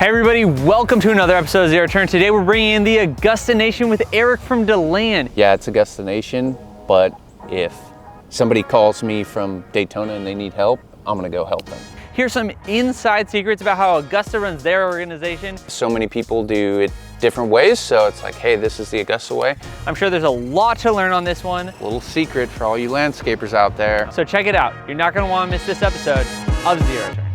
Hey everybody, welcome to another episode of Zero Turn. Today we're bringing in the Augusta Nation with Eric from DeLand. Yeah, it's Augusta Nation, but if somebody calls me from Daytona and they need help, I'm gonna go help them. Here's some inside secrets about how Augusta runs their organization. So many people do it different ways, so it's like, hey, this is the Augusta way. I'm sure there's a lot to learn on this one. A little secret for all you landscapers out there. So check it out. You're not gonna wanna miss this episode of Zero Turn.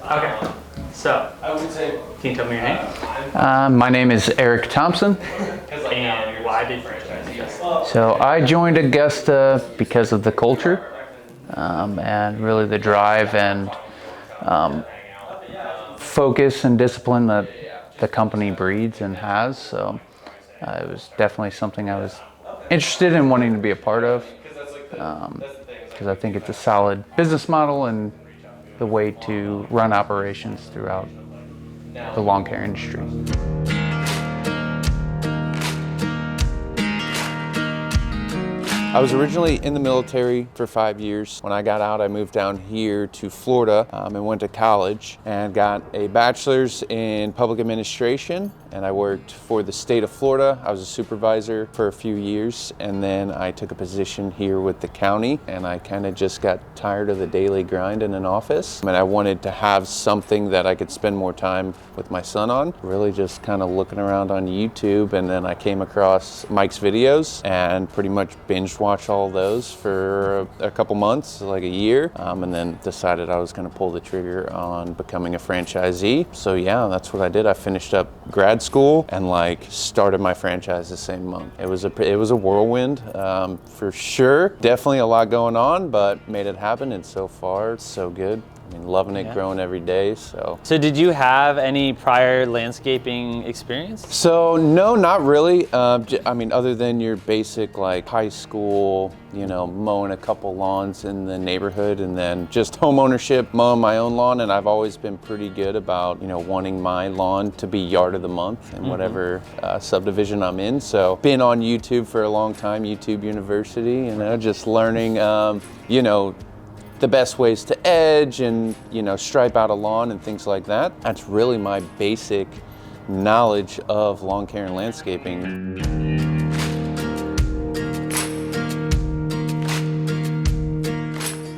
Okay, so can you tell me your name? My name is Eric Thompson. And why did you join Augusta? So I joined Augusta because of the culture and really the drive and focus and discipline that the company breeds and has. So it was definitely something I was interested in wanting to be a part of because I think it's a solid business model and the way to run operations throughout the lawn care industry. I was originally in the military for 5 years. When I got out, I moved down here to Florida and went to college and got a bachelor's in public administration. And I worked for the state of Florida. I was a supervisor for a few years, and then I took a position here with the county, and I kind of just got tired of the daily grind in an office. And I wanted to have something that I could spend more time with my son on. Really just kind of looking around on YouTube, and then I came across Mike's videos and pretty much binge watched all those for a couple months, like a year, and then decided I was going to pull the trigger on becoming a franchisee. So yeah, that's what I did. I finished up grad school and started my franchise the same month. It was a whirlwind for sure. Definitely a lot going on, but made it happen, and so far it's so good. I mean, loving it, growing every day. So did you have any prior landscaping experience? So no, not really. I mean, other than your basic high school, mowing a couple lawns in the neighborhood, and then just home ownership, mowing my own lawn. And I've always been pretty good about, wanting my lawn to be yard of the month in whatever subdivision I'm in. So been on YouTube for a long time, YouTube University, just learning, the best ways to edge and, stripe out a lawn and things like that. That's really my basic knowledge of lawn care and landscaping.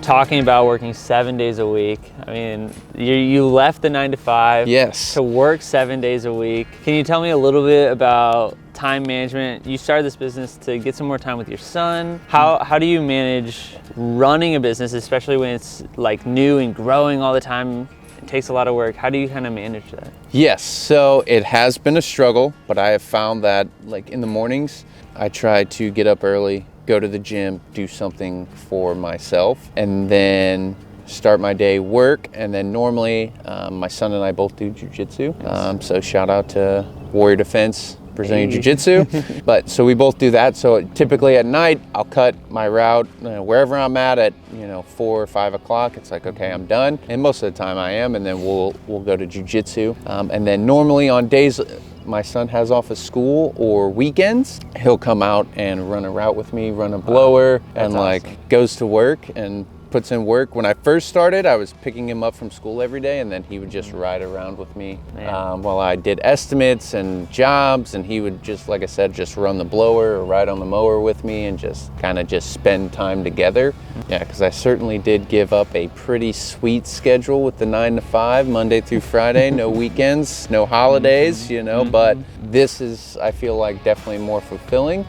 Talking about working 7 days a week. I mean, you left the 9 to 5 Yes. to work 7 days a week. Can you tell me a little bit about time management? You started this business to get some more time with your son. How do you manage running a business, especially when it's new and growing all the time? It takes a lot of work. How do you kind of manage that? Yes, so it has been a struggle, but I have found that in the mornings, I try to get up early, go to the gym, do something for myself, and then start my day work. And then normally my son and I both do jiu-jitsu. So shout out to Warrior Defense, Brazilian Jiu-Jitsu. But so we both do that. So typically at night, I'll cut my route wherever I'm at 4 or 5 o'clock. It's okay, I'm done. And most of the time I am. And then we'll go to jiu-jitsu. And then normally on days my son has off of school or weekends, he'll come out and run a route with me, run a blower, and awesome. Goes to work and puts in work. When I first started, I was picking him up from school every day, and then he would just ride around with me while I did estimates and jobs, and he would just, like I said, just run the blower or ride on the mower with me and just spend time together. Yeah, because I certainly did give up a pretty sweet schedule with the 9 to 5, Monday through Friday, no weekends, no holidays, but this is, I feel definitely more fulfilling,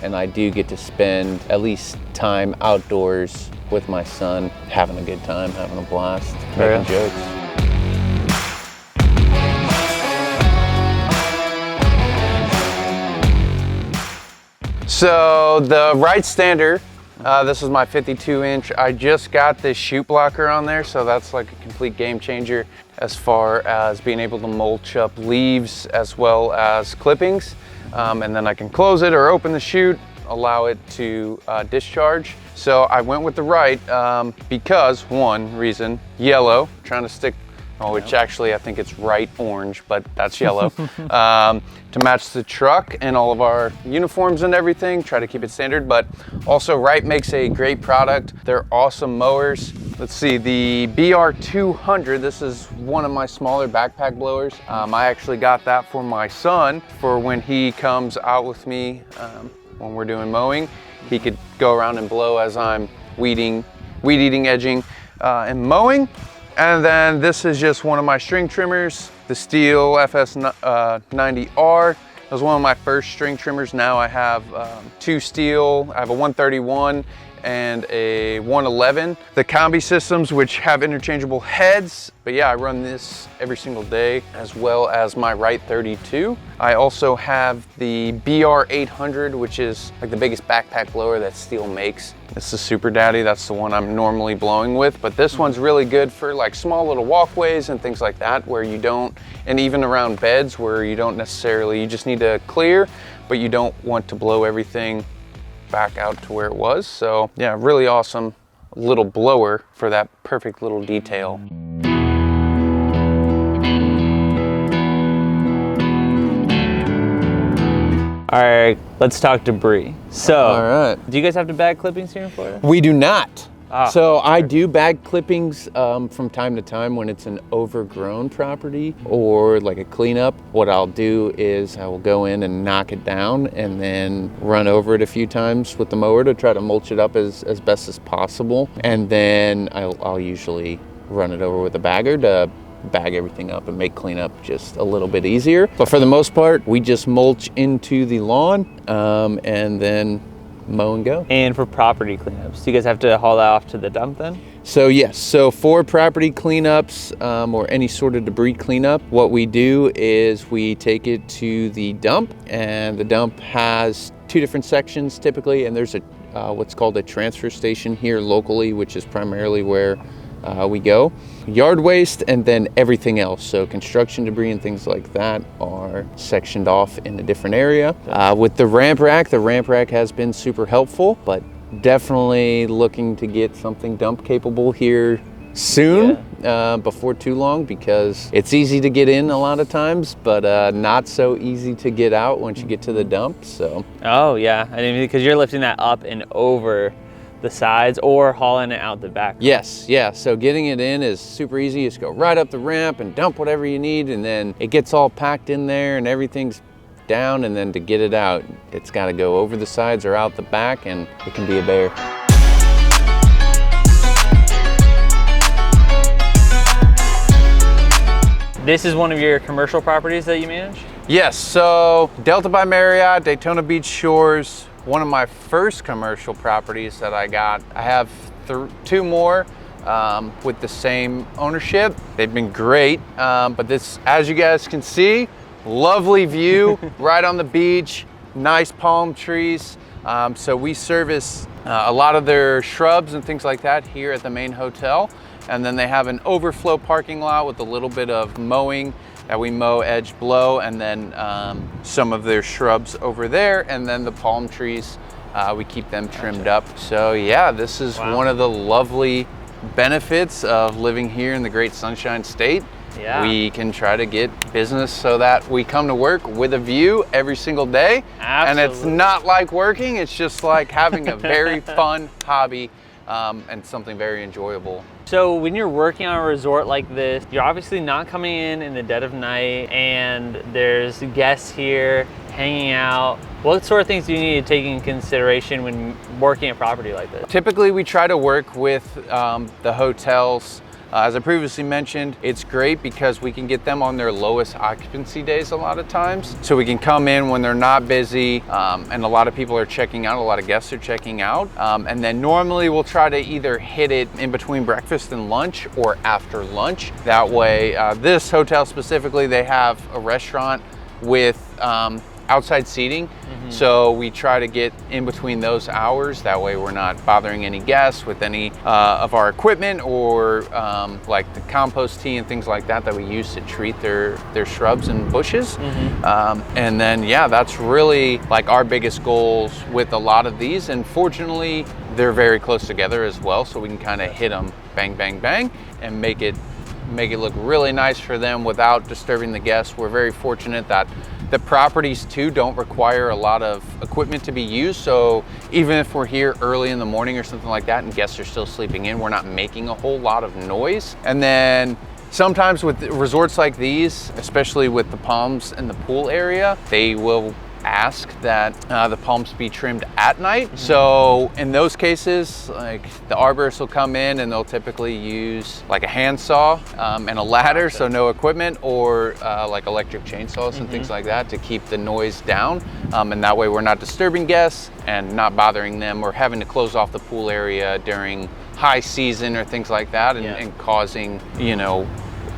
and I do get to spend at least time outdoors with my son, having a good time, having a blast, making jokes. So the right stander, this is my 52-inch. I just got this chute blocker on there, so that's a complete game changer as far as being able to mulch up leaves as well as clippings. And then I can close it or open the chute, allow it to discharge. So I went with the right because one reason, yellow, trying to stick which actually I think it's right orange, but that's yellow, to match the truck and all of our uniforms and everything, try to keep it standard. But also Wright makes a great product. They're awesome mowers. Let's see, the BR200, this is one of my smaller backpack blowers. I actually got that for my son for when he comes out with me when we're doing mowing. He could go around and blow as I'm weed eating, edging, and mowing. And then this is just one of my string trimmers, the Stihl FS90R. It was one of my first string trimmers. Now I have two Stihl. I have a 131 and a 111. The combi systems, which have interchangeable heads. But yeah, I run this every single day, as well as my Wright 32. I also have the BR800, which is like the biggest backpack blower that Stihl makes. It's the Super Daddy, that's the one I'm normally blowing with, but this one's really good for like small little walkways and things like that, where you don't, and even around beds where you don't necessarily, you just need to clear, but you don't want to blow everything back out to where it was. So yeah, really awesome little blower for that perfect little detail. All right, let's talk debris. So, All right. do you guys have to bag clippings here in Florida? We do not. Ah, So I do bag clippings from time to time when it's an overgrown property or like a cleanup. What I'll do is I will go in and knock it down and then run over it a few times with the mower to try to mulch it up as best as possible. And then I'll usually run it over with a bagger to bag everything up and make cleanup just a little bit easier. But for the most part, we just mulch into the lawn and then mow and go. And for property cleanups, do you guys have to haul that off to the dump then? So yes, so for property cleanups or any sort of debris cleanup, what we do is we take it to the dump, and the dump has two different sections typically, and there's a what's called a transfer station here locally, which is primarily where we go. Yard waste and then everything else, so construction debris and things like that are sectioned off in a different area. With the ramp rack has been super helpful, but definitely looking to get something dump capable here soon, before too long, because it's easy to get in a lot of times, but not so easy to get out once you get to the dump. So Oh yeah, I mean, because you're lifting that up and over the sides or hauling it out the back. yes, yeah, so getting it in is super easy. You just go right up the ramp and dump whatever you need, and then it gets all packed in there and everything's down, and then to get it out, it's got to go over the sides or out the back, and it can be a bear. This is one of your commercial properties that you manage? Yes, so Delta by Marriott, Daytona Beach Shores, one of my first commercial properties that I got. I have two more with the same ownership. They've been great, but this, as you guys can see, lovely view right on the beach, nice palm trees. So we service a lot of their shrubs and things like that here at the main hotel. And then they have an overflow parking lot with a little bit of mowing that we mow, edge, blow, and then some of their shrubs over there, and then the palm trees, we keep them trimmed up. So yeah, this is one of the lovely benefits of living here in the great Sunshine State. Yeah. We can try to get business so that we come to work with a view every single day. Absolutely. And it's not like working, it's just like having a very fun hobby and something very enjoyable. So when you're working on a resort like this, you're obviously not coming in the dead of night, and there's guests here hanging out. What sort of things do you need to take in consideration when working a property like this? Typically, we try to work with the hotels. As I previously mentioned, it's great because we can get them on their lowest occupancy days a lot of times. So we can come in when they're not busy, and a lot of people are checking out, a lot of guests are checking out. And then normally we'll try to either hit it in between breakfast and lunch or after lunch. That way, this hotel specifically, they have a restaurant with outside seating. So we try to get in between those hours. That way we're not bothering any guests with any of our equipment or like the compost tea and things like that that we use to treat their shrubs and bushes. And then, yeah, that's really like our biggest goals with a lot of these. And fortunately, they're very close together as well. So we can kind of hit them bang, bang, bang and make it make it look really nice for them without disturbing the guests. We're very fortunate that the properties too don't require a lot of equipment to be used. So even if we're here early in the morning or something like that and guests are still sleeping in, we're not making a whole lot of noise. And then sometimes with resorts like these, especially with the palms and the pool area, they will ask that the palms be trimmed at night. So in those cases, like the arborists will come in and they'll typically use like a handsaw and a ladder, so no equipment, or like electric chainsaws and things like that to keep the noise down. And that way we're not disturbing guests and not bothering them or having to close off the pool area during high season or things like that, and causing, you know,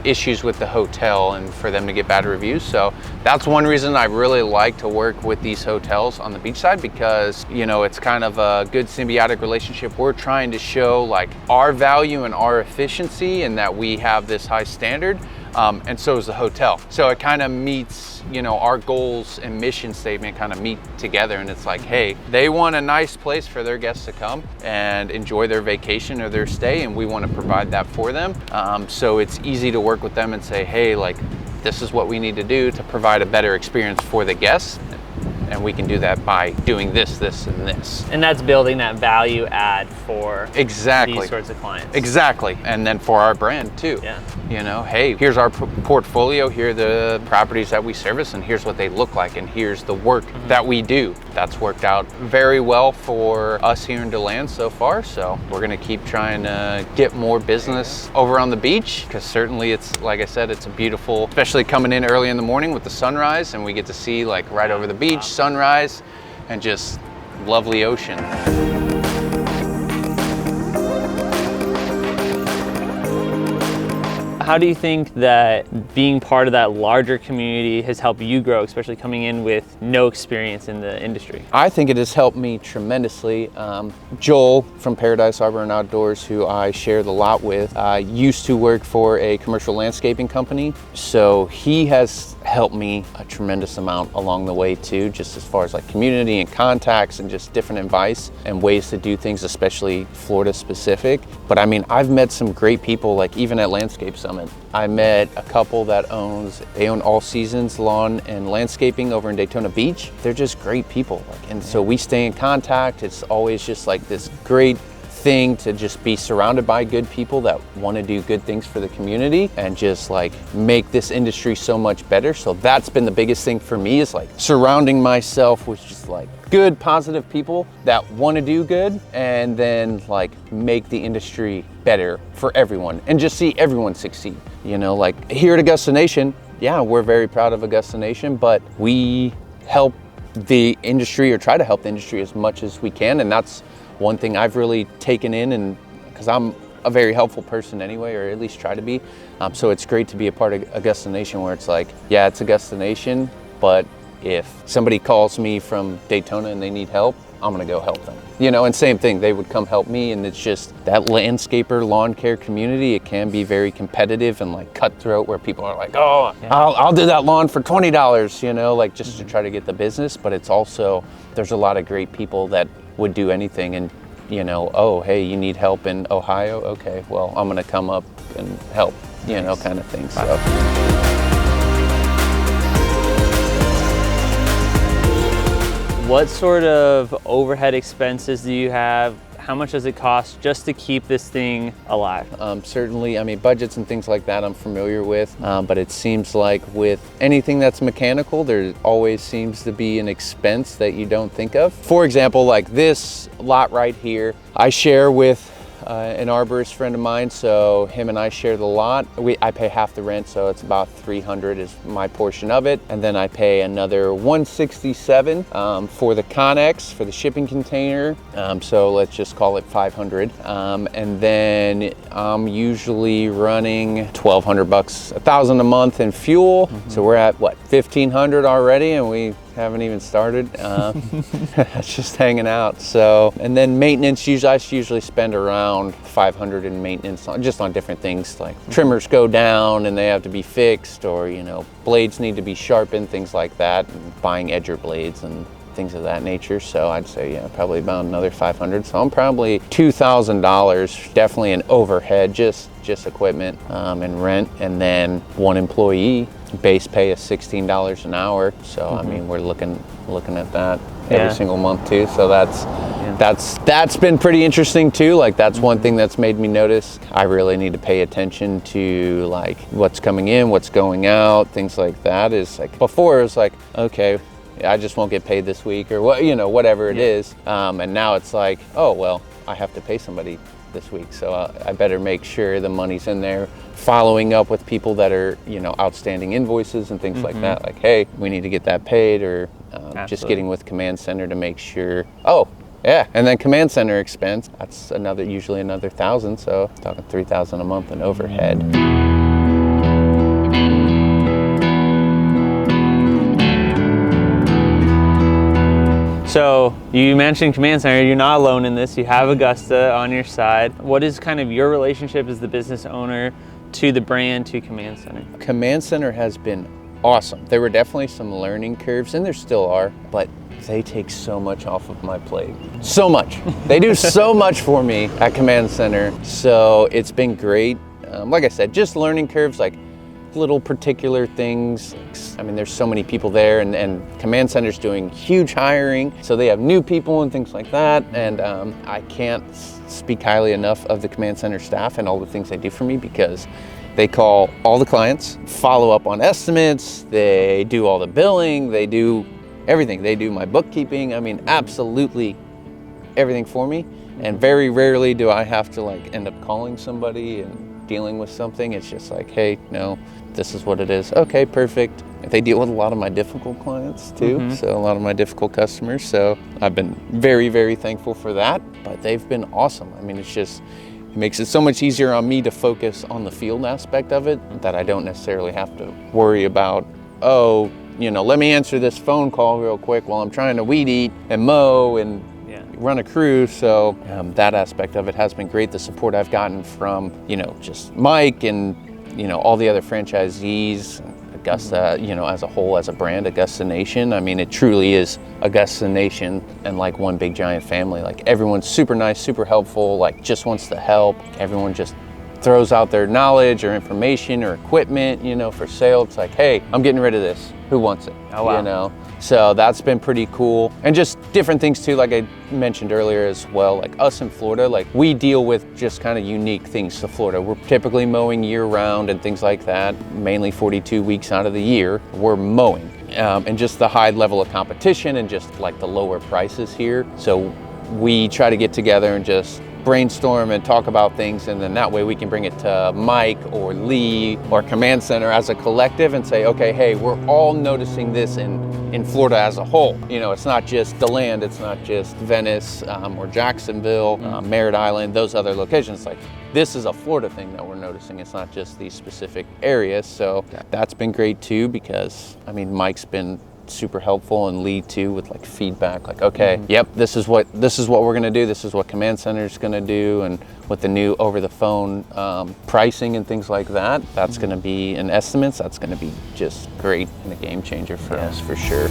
issues with the hotel and for them to get bad reviews. So that's one reason I really like to work with these hotels on the beachside, because, you know, it's kind of a good symbiotic relationship. We're trying to show like our value and our efficiency and that we have this high standard, and so is the hotel. So it kind of meets, you know, our goals and mission statement kind of meet together, and it's like, hey, they want a nice place for their guests to come and enjoy their vacation or their stay, and we want to provide that for them. So it's easy to work with them and say, hey, like, this is what we need to do to provide a better experience for the guests. And we can do that by doing this, this, and this. And that's building that value add for exactly these sorts of clients. Exactly. And then for our brand too. Yeah. You know, hey, here's our portfolio, here are the properties that we service, and here's what they look like, and here's the work that we do. That's worked out very well for us here in DeLand so far. So we're gonna keep trying to get more business over on the beach, because certainly it's, like I said, it's a beautiful, especially coming in early in the morning with the sunrise, and we get to see like right over the beach, sunrise, and just lovely ocean. How do you think that being part of that larger community has helped you grow, especially coming in with no experience in the industry? I think it has helped me tremendously. Joel from Paradise Arbor and Outdoors, who I share the lot with, used to work for a commercial landscaping company. So he has helped me a tremendous amount along the way too, just as far as like community and contacts and just different advice and ways to do things, especially Florida specific. But I mean, I've met some great people, like even at Landscape Summit. I met a couple that they own All Seasons Lawn and Landscaping over in Daytona Beach. They're just great people. And so we stay in contact. It's always just like this great thing to just be surrounded by good people that want to do good things for the community and just like make this industry so much better. So that's been the biggest thing for me, is like surrounding myself with just like good, positive people that want to do good, and then like make the industry better for everyone and just see everyone succeed. You know, like here at Augusta Nation, yeah, we're very proud of Augusta Nation, but we help the industry, or try to help the industry as much as we can. And that's one thing I've really taken in, and because I'm a very helpful person anyway, or at least try to be. So it's great to be a part of Augusta Nation, where it's like, yeah, it's Augusta Nation, but if somebody calls me from Daytona and they need help, I'm gonna go help them. You know, and same thing, they would come help me. And it's just that landscaper lawn care community, it can be very competitive and like cutthroat, where people are like, oh, yeah, I'll do that lawn for $20, you know, like just to try to get the business. But it's also, there's a lot of great people that would do anything. And you know, oh, hey, you need help in Ohio? Okay, well, I'm gonna come up and help, you know, kind of thing. So. What sort of overhead expenses do you have? How much does it cost just to keep this thing alive? Certainly, I mean, budgets and things like that I'm familiar with, but it seems like with anything that's mechanical, there always seems to be an expense that you don't think of. For example, like this lot right here, I share with an arborist friend of mine, so him and I share the lot. I pay half the rent, so it's about $300 is my portion of it, and then I pay another $167 for the Connex, for the shipping container. So let's just call it $500, and then I'm usually running $1,200, $1,000 a month in fuel. So we're at what, $1,500 already, and we haven't even started. It's just hanging out. So, and then maintenance, I usually spend around $500 in maintenance, just on different things, like trimmers go down and they have to be fixed, or you know, blades need to be sharpened, things like that, and buying edger blades and things of that nature. So I'd say, yeah, probably about another 500. So I'm probably $2,000, definitely an overhead, just equipment and rent, and then one employee. Base pay is $16 an hour. So I mean, we're looking at that every single month too. So that's been pretty interesting too. Like that's one thing that's made me notice I really need to pay attention to like what's coming in, what's going out, things like that. Is like before it was like, okay, I just won't get paid this week or what, whatever it is. And now it's like, oh, well, I have to pay somebody this week. So I better make sure the money's in there, following up with people that are, outstanding invoices and things like that. Like, hey, we need to get that paid, or just getting with Command Center to make sure. Oh, yeah. And then Command Center expense, that's usually another 1,000. So talking 3,000 a month in overhead. So you mentioned Command Center. You're not alone in this. You have Augusta on your side. What is kind of your relationship as the business owner to the brand, to Command Center? Command Center has been awesome. There were definitely some learning curves, and there still are, but they take so much off of my plate. So much. They do so much for me at Command Center. So it's been great. Like I said, just learning curves, like little particular things. I mean, there's so many people there, and Command Center's doing huge hiring, so they have new people and things like that. And I can't speak highly enough of the Command Center staff and all the things they do for me, because they call all the clients, follow up on estimates, they do all the billing, they do everything. They do my bookkeeping. I mean, absolutely everything for me. And very rarely do I have to like end up calling somebody and dealing with something. It's just like, hey, no, this is what it is. Okay, perfect. They deal with a lot of my difficult clients too, so a lot of my difficult customers. So I've been very, very thankful for that, but they've been awesome. I mean, it makes it so much easier on me to focus on the field aspect of it, that I don't necessarily have to worry about, oh, let me answer this phone call real quick while I'm trying to weed eat and mow and run a crew. So that aspect of it has been great. The support I've gotten from, just Mike and, all the other franchisees, Augusta, as a whole, as a brand, Augusta Nation. I mean, it truly is Augusta Nation and like one big giant family. Like everyone's super nice, super helpful, like just wants to help. Everyone just throws out their knowledge or information or equipment, for sale. It's like, hey, I'm getting rid of this. Who wants it? Oh, wow. So that's been pretty cool. And just different things too, like I mentioned earlier as well, like us in Florida, like we deal with just kind of unique things to Florida. We're typically mowing year round and things like that, mainly 42 weeks out of the year, we're mowing. And just the high level of competition and just like the lower prices here. So we try to get together and just brainstorm and talk about things, and then that way we can bring it to Mike or Lee or Command Center as a collective and say, okay, hey, we're all noticing this in Florida as a whole. It's not just DeLand, it's not just Venice or Jacksonville, Merritt Island, those other locations. Like, this is a Florida thing that we're noticing. It's not just these specific areas. So that's been great too, because I mean, Mike's been super helpful, and Lee too, with like feedback, like, okay, yep, this is what we're gonna do, this is what Command Center is gonna do, and with the new over the phone pricing and things like that, that's gonna be in estimates, that's gonna be just great and a game changer for us for sure.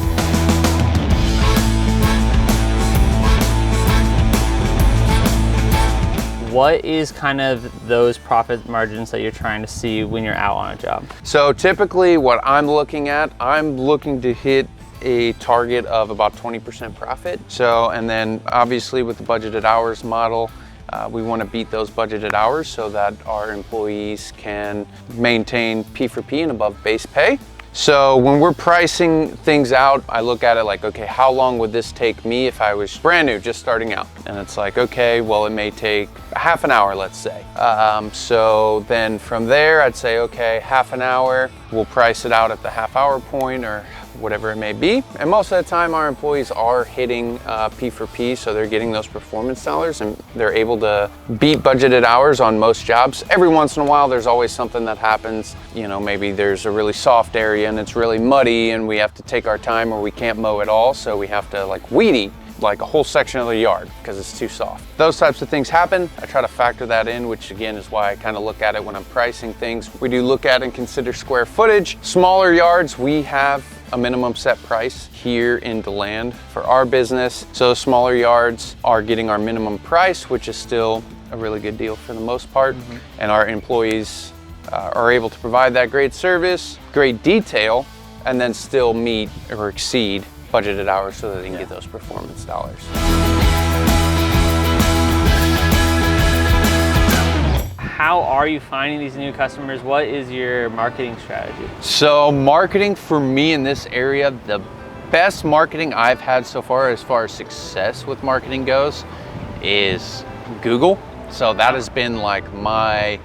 What is kind of those profit margins that you're trying to see when you're out on a job? So typically what I'm looking to hit a target of about 20% profit. So, and then obviously with the budgeted hours model, we want to beat those budgeted hours so that our employees can maintain P4P and above base pay. So when we're pricing things out, I look at it like, okay, how long would this take me if I was brand new, just starting out? And it's like, okay, well, it may take half an hour, let's say. So then from there, I'd say, okay, half an hour, we'll price it out at the half hour point or whatever it may be. And most of the time our employees are hitting P4P, so they're getting those performance dollars and they're able to beat budgeted hours on most jobs. Every once in a while, there's always something that happens. Maybe there's a really soft area and it's really muddy and we have to take our time, or we can't mow at all, so we have to like weed eat like a whole section of the yard because it's too soft. Those types of things happen. I try to factor that in, which again is why I kind of look at it when I'm pricing things. We do look at and consider square footage. Smaller yards, we have a minimum set price here in DeLand for our business. So smaller yards are getting our minimum price, which is still a really good deal for the most part. And our employees are able to provide that great service, great detail, and then still meet or exceed budgeted hours so that they can get those performance dollars. How are you finding these new customers? What is your marketing strategy? So marketing for me in this area, the best marketing I've had so far as success with marketing goes is Google. So that has been like my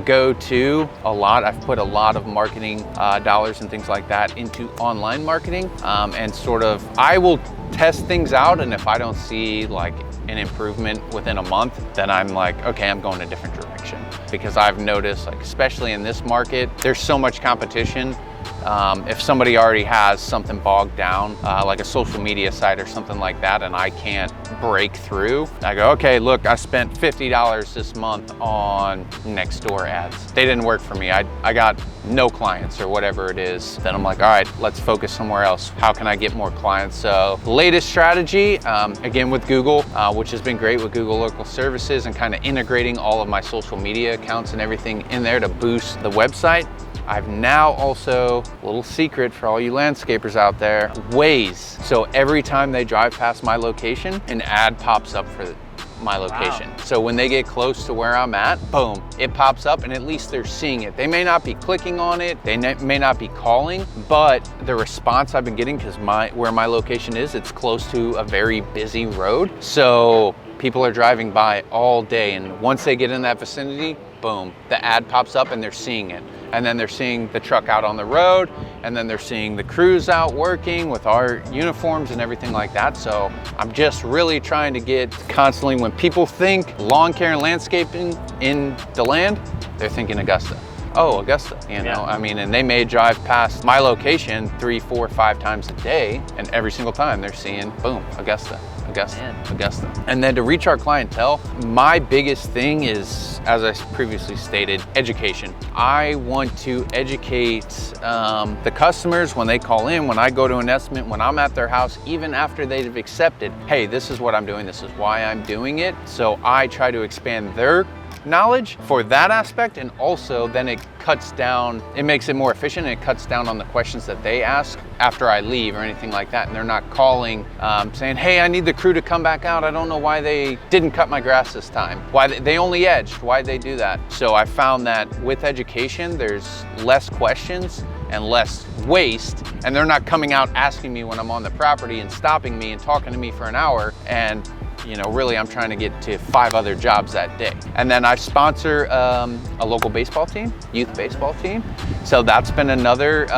go-to a lot. I've put a lot of marketing dollars and things like that into online marketing, and sort of I will test things out, and if I don't see like an improvement within a month, then I'm like, okay, I'm going a different direction. Because I've noticed, like especially in this market, there's so much competition. If somebody already has something bogged down, like a social media site or something like that, and I can't break through, I go, okay, look, I spent $50 this month on Nextdoor ads. They didn't work for me. I got no clients or whatever it is. Then I'm like, all right, let's focus somewhere else. How can I get more clients? So latest strategy, again with Google, which has been great with Google Local Services and kind of integrating all of my social media accounts and everything in there to boost the website. I've now also, a little secret for all you landscapers out there, Waze. So every time they drive past my location, an ad pops up for my location. Wow. So when they get close to where I'm at, boom, it pops up, and at least they're seeing it. They may not be clicking on it, they may not be calling, but the response I've been getting, because where my location is, it's close to a very busy road. So people are driving by all day, and once they get in that vicinity, boom, the ad pops up and they're seeing it. And then they're seeing the truck out on the road, and then they're seeing the crews out working with our uniforms and everything like that. So I'm just really trying to get constantly, when people think lawn care and landscaping in DeLand, they're thinking Augusta. Oh, Augusta, you know, I mean, and they may drive past my location 3, 4, 5 times a day, and every single time they're seeing, boom, Augusta, Augusta, Augusta. And then to reach our clientele, my biggest thing is, as I previously stated, education. I want to educate the customers when they call in, when I go to an estimate, when I'm at their house, even after they've accepted, hey, this is what I'm doing, this is why I'm doing it. So I try to expand their knowledge for that aspect, and also then it cuts down, it makes it more efficient, and it cuts down on the questions that they ask after I leave or anything like that. And they're not calling saying, hey, I need the crew to come back out, I don't know why they didn't cut my grass this time, why they only edged, why'd they do that? So I found that with education, there's less questions and less waste, and they're not coming out asking me when I'm on the property and stopping me and talking to me for an hour, and you know, really I'm trying to get to 5 other jobs that day. And then I sponsor a local baseball team, youth baseball team. So that's been another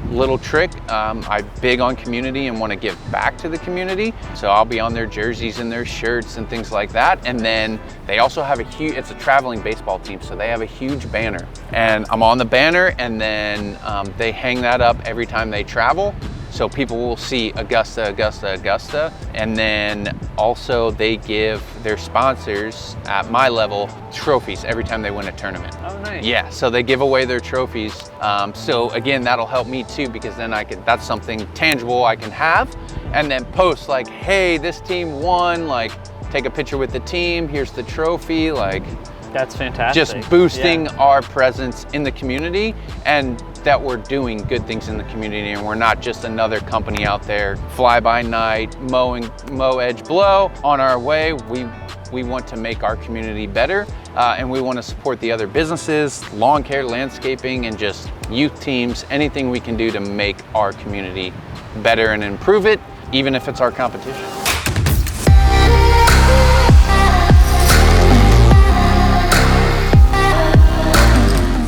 little trick. I'm big on community and want to give back to the community. So I'll be on their jerseys and their shirts and things like that. And then they also have it's a traveling baseball team, so they have a huge banner. And I'm on the banner, and then they hang that up every time they travel. So people will see Augusta, Augusta, Augusta. And then also they give their sponsors at my level trophies every time they win a tournament. Oh, nice. Yeah, so they give away their trophies. So again, that'll help me too, because then that's something tangible I can have, and then post like, hey, this team won, like take a picture with the team, here's the trophy, like. That's fantastic. Just boosting our presence in the community, and that we're doing good things in the community, and we're not just another company out there fly by night, mow, edge, blow. On our way, we want to make our community better, and we want to support the other businesses, lawn care, landscaping, and just youth teams, anything we can do to make our community better and improve it, even if it's our competition.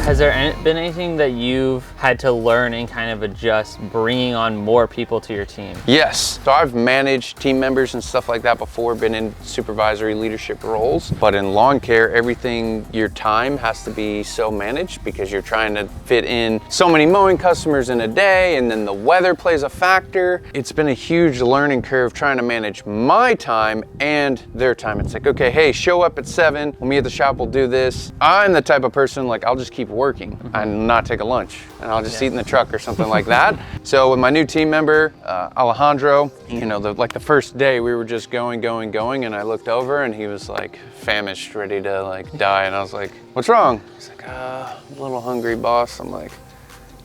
Has there been anything that you've had to learn and kind of adjust bringing on more people to your team? Yes, so I've managed team members and stuff like that before, been in supervisory leadership roles, but in lawn care, everything, your time has to be so managed, because you're trying to fit in so many mowing customers in a day, and then the weather plays a factor. It's been a huge learning curve trying to manage my time and their time. It's like, okay, hey, show up at 7, we'll meet at the shop, we'll do this. I'm the type of person, like, I'll just keep working and not take a lunch, and I'll just eat in the truck or something like that. So with my new team member, Alejandro, you know, the first day we were just going, and I looked over and he was like famished, ready to like die, and I was like, what's wrong? He's like, I'm a little hungry, boss. I'm like,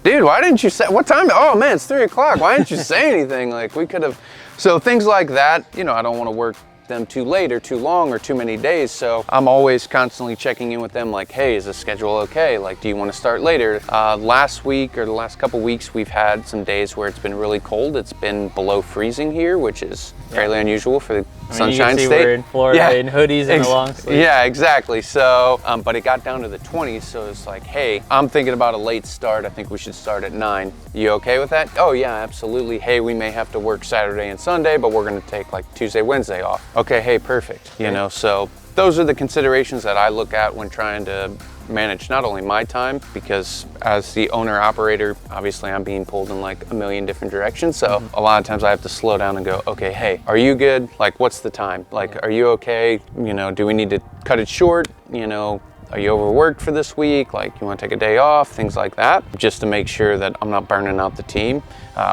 dude, why didn't you say, what time? Oh man, it's 3 o'clock. Why didn't you say anything? Like we could have, so things like that, you know, I don't want to work them too late or too long or too many days. So I'm always constantly checking in with them like, hey, is the schedule okay? Like, do you want to start later? Last week or the last couple weeks, we've had some days where it's been really cold. It's been below freezing here, which is fairly unusual for the Sunshine State. We're in Florida in hoodies and a long sleeve. Yeah, exactly. So, but it got down to the 20s, so it's like, hey, I'm thinking about a late start. I think we should start at 9. You okay with that? Oh yeah, absolutely. Hey, we may have to work Saturday and Sunday, but we're gonna take like Tuesday, Wednesday off. Okay, hey, perfect. You know, so those are the considerations that I look at when trying to manage not only my time, because as the owner operator, obviously I'm being pulled in like a million different directions. So a lot of times I have to slow down and go, okay, hey, are you good? Like, what's the time? Like, are you okay? You know, do we need to cut it short? You know, are you overworked for this week? Like, you want to take a day off? Things like that, just to make sure that I'm not burning out the team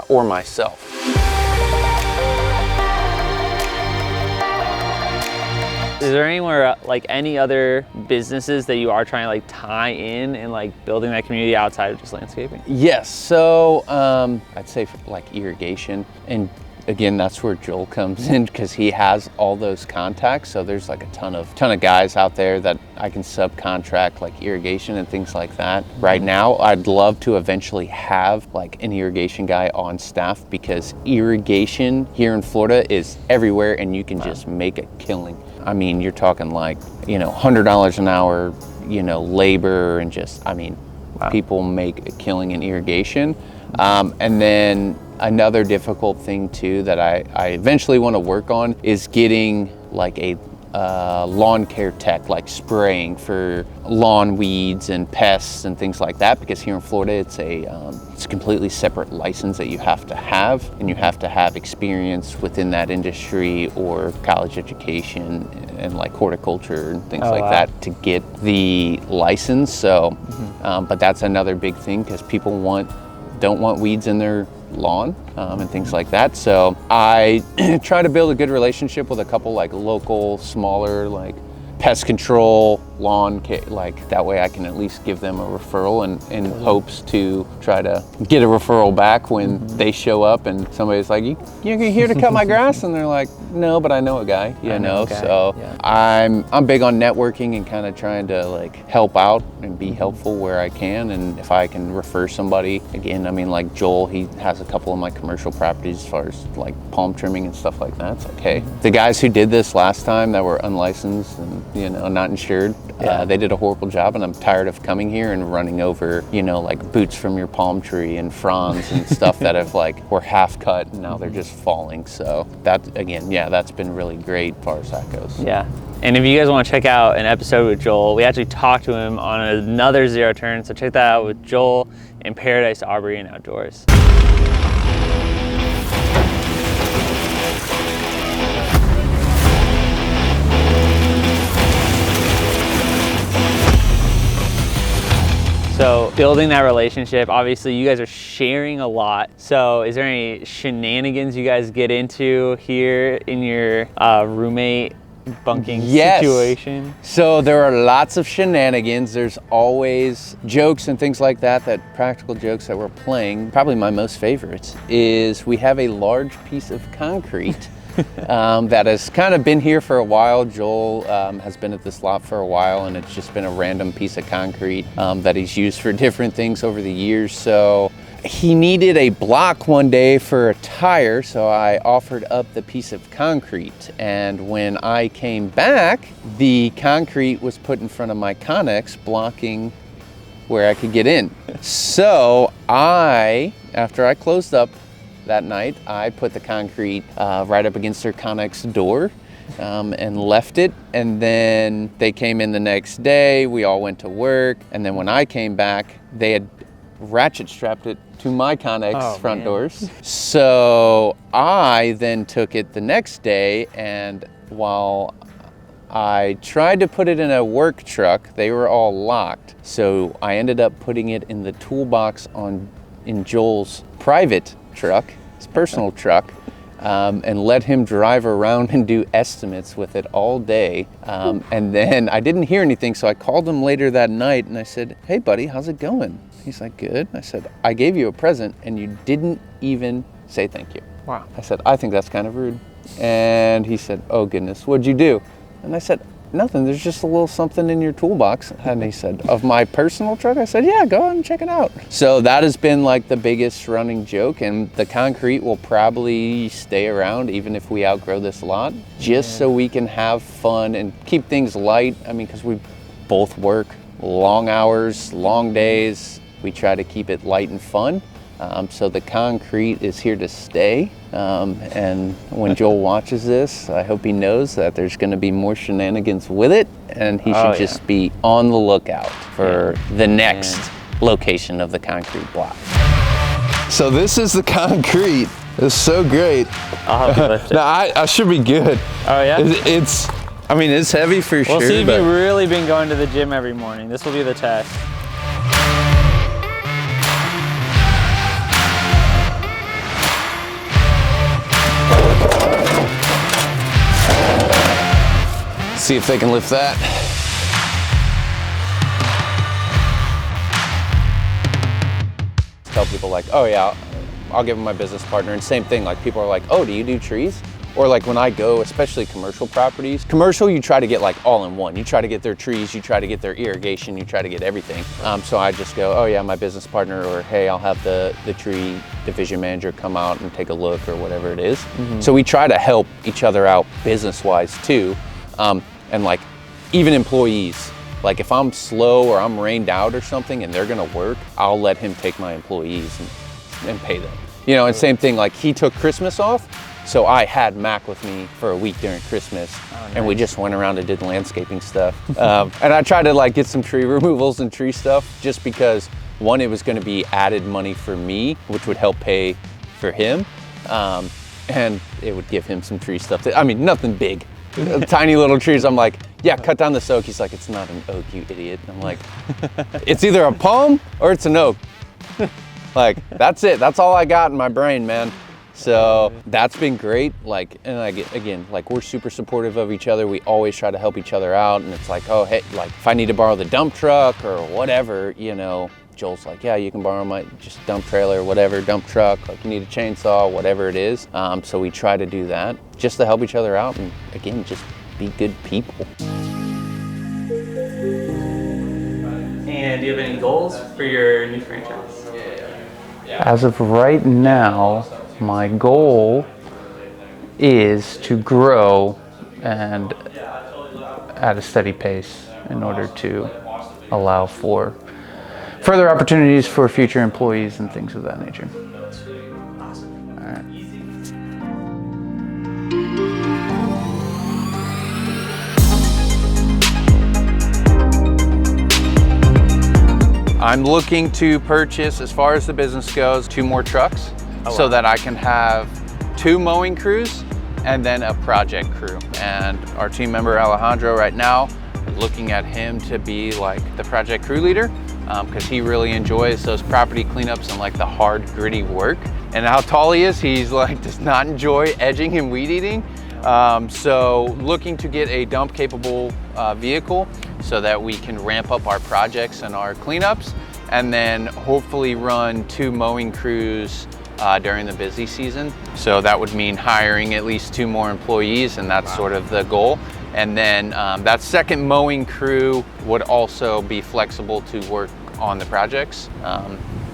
or myself. Is there anywhere, like any other businesses that you are trying to like tie in and like building that community outside of just landscaping? Yes, so I'd say for like irrigation, and again, that's where Joel comes in because he has all those contacts. So there's like a ton of guys out there that I can subcontract like irrigation and things like that. Right now, I'd love to eventually have like an irrigation guy on staff, because irrigation here in Florida is everywhere and you can just make a killing. I mean, you're talking like, you know, $100 an hour, you know, labor, and just, I mean, people make a killing in irrigation. And then another difficult thing too that I eventually want to work on is getting like a lawn care tech, like spraying for lawn weeds and pests and things like that, because here in Florida it's a completely separate license that you have to have, and you have to have experience within that industry or college education and like horticulture and things like that to get the license. So but that's another big thing, because people don't want weeds in their lawn and things like that. So I try to build a good relationship with a couple like local, smaller, like pest control, lawn, like that way I can at least give them a referral, and in hopes to try to get a referral back when they show up and somebody's like, you're here to cut my grass? And they're like, no, but I know a guy, you know? So I'm big on networking and kind of trying to like help out and be helpful where I can. And if I can refer somebody, again, I mean, like Joel, he has a couple of my commercial properties as far as like palm trimming and stuff like that. It's like, hey, the guys who did this last time that were unlicensed and, you know, not insured, they did a horrible job, and I'm tired of coming here and running over, you know, like boots from your palm tree and fronds and stuff that have like were half cut and now they're just falling. So that, again, that's been really great as far as that goes. Yeah. And if you guys want to check out an episode with Joel, we actually talked to him on another Zero Turn. So check that out with Joel in Paradise Arbory and Outdoors. So building that relationship, obviously you guys are sharing a lot. So is there any shenanigans you guys get into here in your roommate bunking situation? So there are lots of shenanigans. There's always jokes and things like that, practical jokes that we're playing. Probably my most favorites is we have a large piece of concrete that has kind of been here for a while. Joel has been at this lot for a while, and it's just been a random piece of concrete that he's used for different things over the years. So he needed a block one day for a tire, so I offered up the piece of concrete. And when I came back, the concrete was put in front of my Connex, blocking where I could get in. So after I closed up that night, I put the concrete right up against their Connex door and left it. And then they came in the next day, we all went to work. And then when I came back, they had ratchet strapped it to my Connex front doors. So I then took it the next day, and while I tried to put it in a work truck. They were all locked. So I ended up putting it in the toolbox in Joel's private truck, his personal truck, and let him drive around and do estimates with it all day. And then I didn't hear anything, so I called him later that night and I said, "Hey buddy, how's it going?" He's like, "Good." I said, "I gave you a present and you didn't even say thank you." Wow. I said, "I think that's kind of rude." And he said, "Oh goodness, what'd you do?" And I said, "Nothing, there's just a little something in your toolbox." And he said, "Of my personal truck?" I said, "Yeah, go ahead and check it out." So that has been like the biggest running joke, and the concrete will probably stay around even if we outgrow this lot, just so we can have fun and keep things light. I mean, because we both work long hours, long days. We try to keep it light and fun. So the concrete is here to stay. And when Joel watches this, I hope he knows that there's going to be more shenanigans with it, and he should just be on the lookout for the next location of the concrete block. So this is the concrete. It's so great. I'll help you lift it. No, I should be good. Oh yeah? I mean, it's heavy for sure. We'll see if but you've really been going to the gym every morning. This will be the test. see if they can lift that. Tell people like, oh yeah, I'll give them my business partner. And same thing, like people are like, oh, do you do trees? Or like when I go, especially commercial properties, commercial, you try to get like all in one. You try to get their trees, you try to get their irrigation, you try to get everything. So I just go, oh yeah, my business partner, or hey, I'll have the tree division manager come out and take a look or whatever it is. Mm-hmm. So we try to help each other out business-wise too. And like even employees, like if I'm slow or I'm rained out or something and they're gonna work, I'll let him take my employees and pay them. You know, and same thing, like he took Christmas off, so I had Mac with me for a week during Christmas, and we just went around and did landscaping stuff. And I tried to like get some tree removals and tree stuff just because one, it was gonna be added money for me, which would help pay for him. And it would give him some tree stuff. I mean, nothing big, tiny little trees. I'm like, yeah, cut down this oak. He's like, it's not an oak, you idiot. And I'm like, it's either a palm or it's an oak. Like, that's it. That's all I got in my brain, man. So that's been great. Like, and again, like we're super supportive of each other. We always try to help each other out. And it's like, oh, hey, like if I need to borrow the dump truck or whatever, you know, Joel's like, yeah, you can borrow my just dump trailer, whatever, dump truck, like you need a chainsaw, whatever it is. So we try to do that just to help each other out. And again, just be good people. And do you have any goals for your new franchise? As of right now, my goal is to grow and at a steady pace in order to allow for further opportunities for future employees and things of that nature. All right. I'm looking to purchase, as far as the business goes, 2 more trucks so that I can have 2 mowing crews and then a project crew. And our team member Alejandro right now, looking at him to be like the project crew leader because he really enjoys those property cleanups and like the hard, gritty work. And how tall he is, he's like does not enjoy edging and weed eating. So looking to get a dump capable vehicle so that we can ramp up our projects and our cleanups, and then hopefully run 2 mowing crews during the busy season. So that would mean hiring at least 2 more employees, and that's sort of the goal. And then that second mowing crew would also be flexible to work on the projects.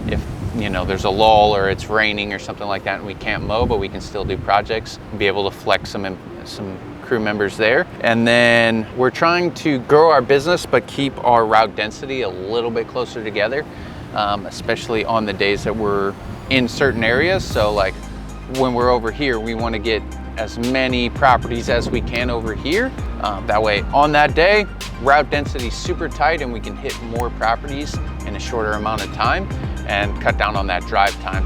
If you know there's a lull or it's raining or something like that and we can't mow, but we can still do projects, be able to flex some crew members there. And then we're trying to grow our business but keep our route density a little bit closer together, especially on the days that we're in certain areas. So like when we're over here, we want to get as many properties as we can over here. That way on that day, route density is super tight and we can hit more properties in a shorter amount of time and cut down on that drive time.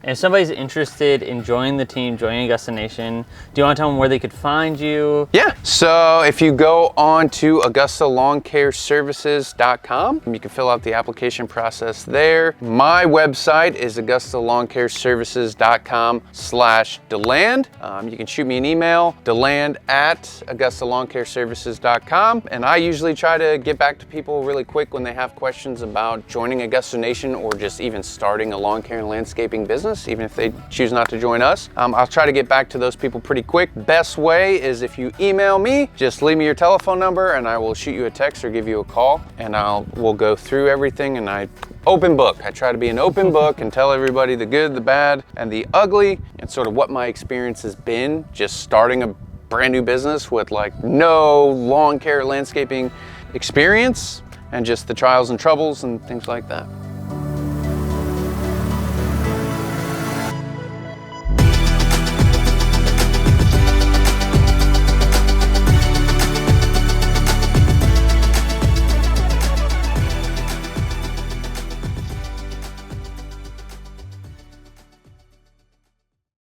And if somebody's interested in joining the team, joining Augusta Nation, do you want to tell them where they could find you? Yeah, so if you go on to AugustaLawnCareServices.com, you can fill out the application process there. My website is AugustaLawnCareServices.com/Deland. You can shoot me an email, deland@AugustaLawnCareServices.com, and I usually try to get back to people really quick when they have questions about joining Augusta Nation or just even starting a lawn care and landscaping business, even if they choose not to join us. I'll try to get back to those people pretty quick. Best way is if you email me, just leave me your telephone number and I will shoot you a text or give you a call, and we'll go through everything. And open book. I try to be an open book and tell everybody the good, the bad, and the ugly, and sort of what my experience has been just starting a brand new business with like no lawn care landscaping experience, and just the trials and troubles and things like that.